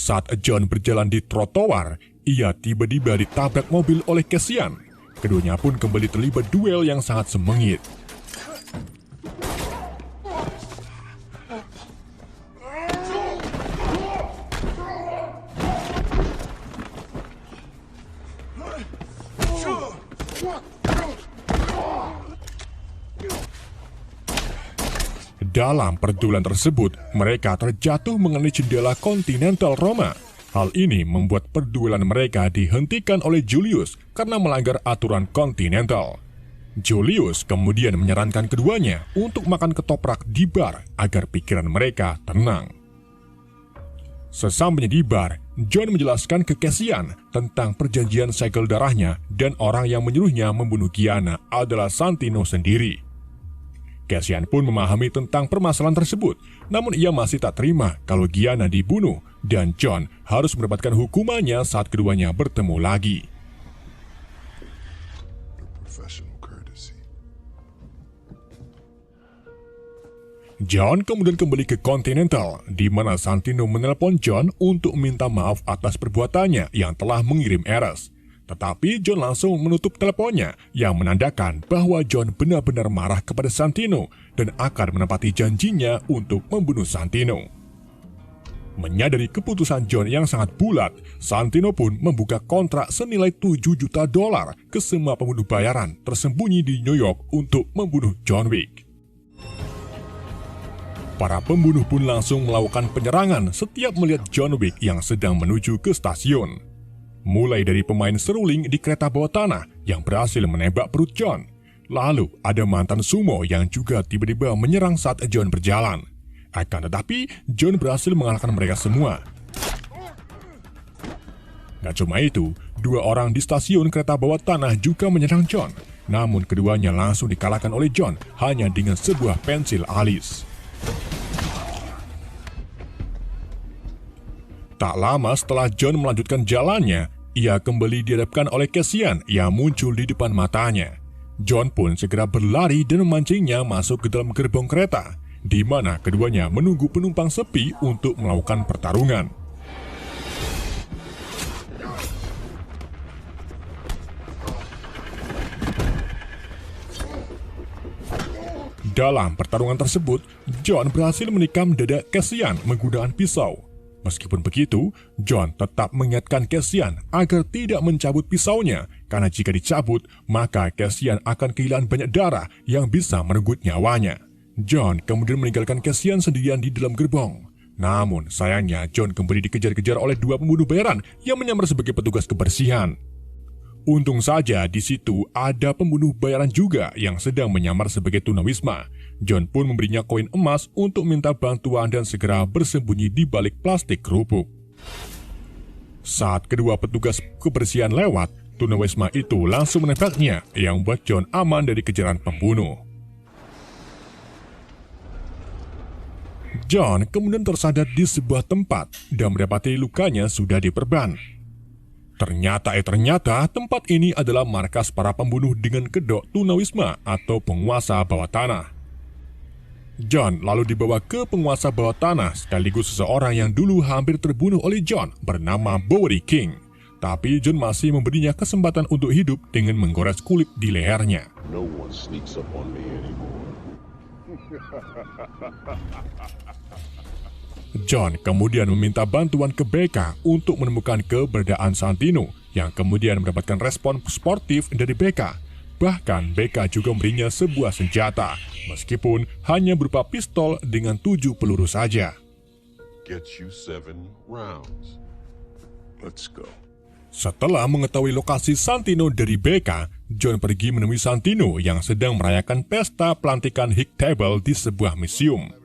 Saat John berjalan di trotoar, ia tiba-tiba ditabrak mobil oleh Cassian. Keduanya pun kembali terlibat duel yang sangat sengit. Dalam perduelan tersebut, mereka terjatuh mengenai jendela Continental Roma. Hal ini membuat perduelan mereka dihentikan oleh Julius karena melanggar aturan Continental. Julius kemudian menyarankan keduanya untuk makan ketoprak di bar agar pikiran mereka tenang. Sesampainya di bar, John menjelaskan ke Cassian tentang perjanjian segel darahnya dan orang yang menyuruhnya membunuh Gianna adalah Santino sendiri. Cassian pun memahami tentang permasalahan tersebut, namun ia masih tak terima kalau Gianna dibunuh dan John harus mendapatkan hukumannya saat keduanya bertemu lagi. John kemudian kembali ke Continental, di mana Santino menelpon John untuk minta maaf atas perbuatannya yang telah mengirim Ares. Tetapi John langsung menutup teleponnya yang menandakan bahwa John benar-benar marah kepada Santino dan akan menepati janjinya untuk membunuh Santino. Menyadari keputusan John yang sangat bulat, Santino pun membuka kontrak senilai $7 juta ke semua pembunuh bayaran tersembunyi di New York untuk membunuh John Wick. Para pembunuh pun langsung melakukan penyerangan setiap melihat John Wick yang sedang menuju ke stasiun. Mulai dari pemain seruling di kereta bawah tanah yang berhasil menembak perut John. Lalu ada mantan sumo yang juga tiba-tiba menyerang saat John berjalan. Akan tetapi, John berhasil mengalahkan mereka semua. Gak cuma itu, 2 orang di stasiun kereta bawah tanah juga menyerang John. Namun keduanya langsung dikalahkan oleh John hanya dengan sebuah pensil alis. Tak lama setelah John melanjutkan jalannya, ia kembali dihadapkan oleh Cassian yang muncul di depan matanya. John pun segera berlari dan memancingnya masuk ke dalam gerbong kereta, di mana keduanya menunggu penumpang sepi untuk melakukan pertarungan. Dalam pertarungan tersebut, John berhasil menikam dada Cassian menggunakan pisau. Meskipun begitu, John tetap mengingatkan Cassian agar tidak mencabut pisaunya, karena jika dicabut, maka Cassian akan kehilangan banyak darah yang bisa merenggut nyawanya. John kemudian meninggalkan Cassian sendirian di dalam gerbong. Namun, sayangnya John kembali dikejar-kejar oleh 2 pembunuh bayaran yang menyamar sebagai petugas kebersihan. Untung saja di situ ada pembunuh bayaran juga yang sedang menyamar sebagai tunawisma. John pun memberinya koin emas untuk minta bantuan dan segera bersembunyi di balik plastik kerupuk. Saat kedua petugas kebersihan lewat, tunawisma itu langsung menembaknya yang membuat John aman dari kejaran pembunuh. John kemudian tersandar di sebuah tempat dan mendapati lukanya sudah diperban. Ternyata tempat ini adalah markas para pembunuh dengan kedok tunawisma atau penguasa bawah tanah. John lalu dibawa ke penguasa bawah tanah sekaligus seseorang yang dulu hampir terbunuh oleh John bernama Bowery King. Tapi John masih memberinya kesempatan untuk hidup dengan menggores kulit di lehernya. No one sneaks up on me anymore. John kemudian meminta bantuan ke Becca untuk menemukan keberadaan Santino, yang kemudian mendapatkan respon sportif dari Becca. Bahkan Becca juga memberinya sebuah senjata, meskipun hanya berupa pistol dengan 7 peluru saja. Get you 7 rounds. Let's go. Setelah mengetahui lokasi Santino dari Becca, John pergi menemui Santino yang sedang merayakan pesta pelantikan Hick Table di sebuah museum.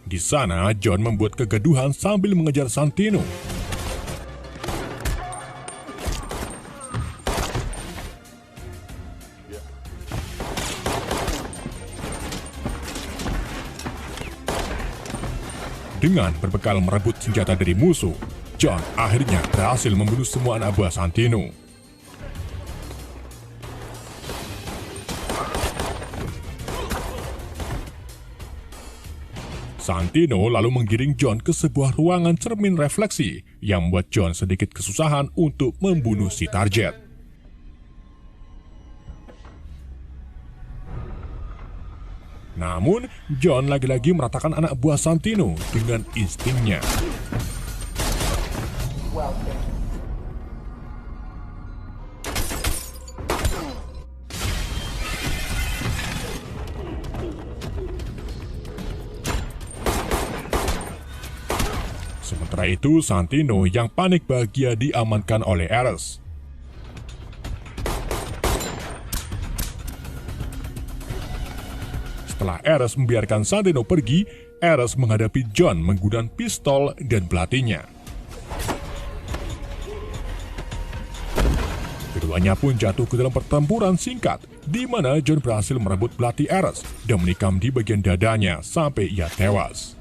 Di sana, John membuat kegaduhan sambil mengejar Santino. Dengan berbekal merebut senjata dari musuh, John akhirnya berhasil membunuh semua anak buah Santino. Santino lalu menggiring John ke sebuah ruangan cermin refleksi yang membuat John sedikit kesusahan untuk membunuh si target. Namun, John lagi-lagi meratakan anak buah Santino dengan instingnya. Sementara itu, Santino yang panik bahagia diamankan oleh Ares. Setelah Ares membiarkan Santino pergi, Ares menghadapi John menggunakan pistol dan pelatihnya. Keduanya pun jatuh ke dalam pertempuran singkat, di mana John berhasil merebut pelatih Ares dan menikam di bagian dadanya sampai ia tewas.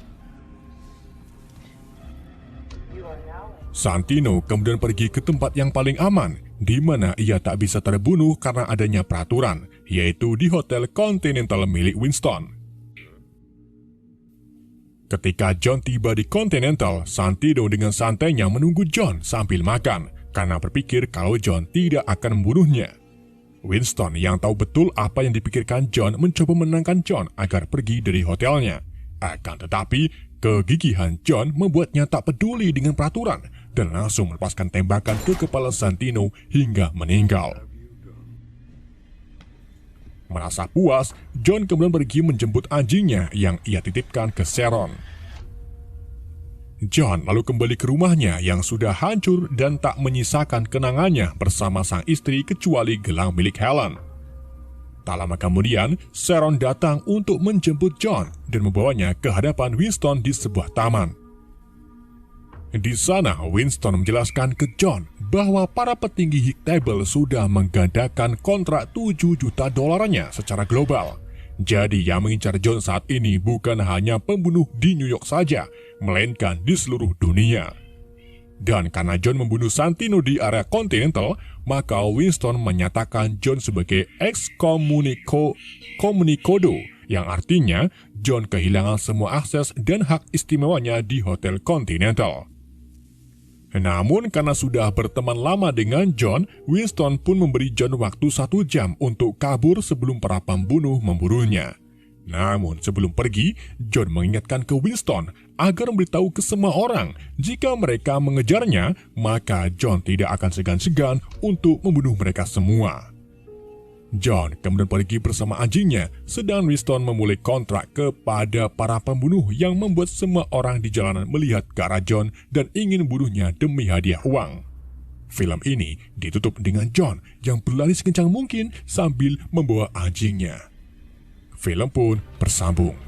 Santino kemudian pergi ke tempat yang paling aman, di mana ia tak bisa terbunuh karena adanya peraturan, yaitu di Hotel Continental milik Winston. Ketika John tiba di Continental, Santino dengan santainya menunggu John sambil makan, karena berpikir kalau John tidak akan membunuhnya. Winston yang tahu betul apa yang dipikirkan John mencoba menenangkan John agar pergi dari hotelnya. Akan tetapi, kegigihan John membuatnya tak peduli dengan peraturan dan langsung melepaskan tembakan ke kepala Santino hingga meninggal. Merasa puas, John kemudian pergi menjemput anjingnya yang ia titipkan ke Sharon. John lalu kembali ke rumahnya yang sudah hancur dan tak menyisakan kenangannya bersama sang istri kecuali gelang milik Helen. Tak lama kemudian, Sharon datang untuk menjemput John dan membawanya ke hadapan Winston di sebuah taman. Di sana, Winston menjelaskan ke John bahwa para petinggi High Table sudah menggandakan kontrak $7 juta secara global. Jadi yang mengincar John saat ini bukan hanya pembunuh di New York saja, melainkan di seluruh dunia. Dan karena John membunuh Santino di area Continental, maka Winston menyatakan John sebagai excommunicado, yang artinya John kehilangan semua akses dan hak istimewanya di Hotel Continental. Namun karena sudah berteman lama dengan John, Winston pun memberi John waktu 1 jam untuk kabur sebelum para pembunuh memburunya. Namun sebelum pergi, John mengingatkan ke Winston agar memberitahu ke semua orang jika mereka mengejarnya, maka John tidak akan segan-segan untuk membunuh mereka semua. John kemudian pergi bersama anjingnya, sedang Winston memulai kontrak kepada para pembunuh yang membuat semua orang di jalanan melihat ke arah John dan ingin membunuhnya demi hadiah uang. Film ini ditutup dengan John yang berlari sekencang mungkin sambil membawa anjingnya. Film pun bersambung.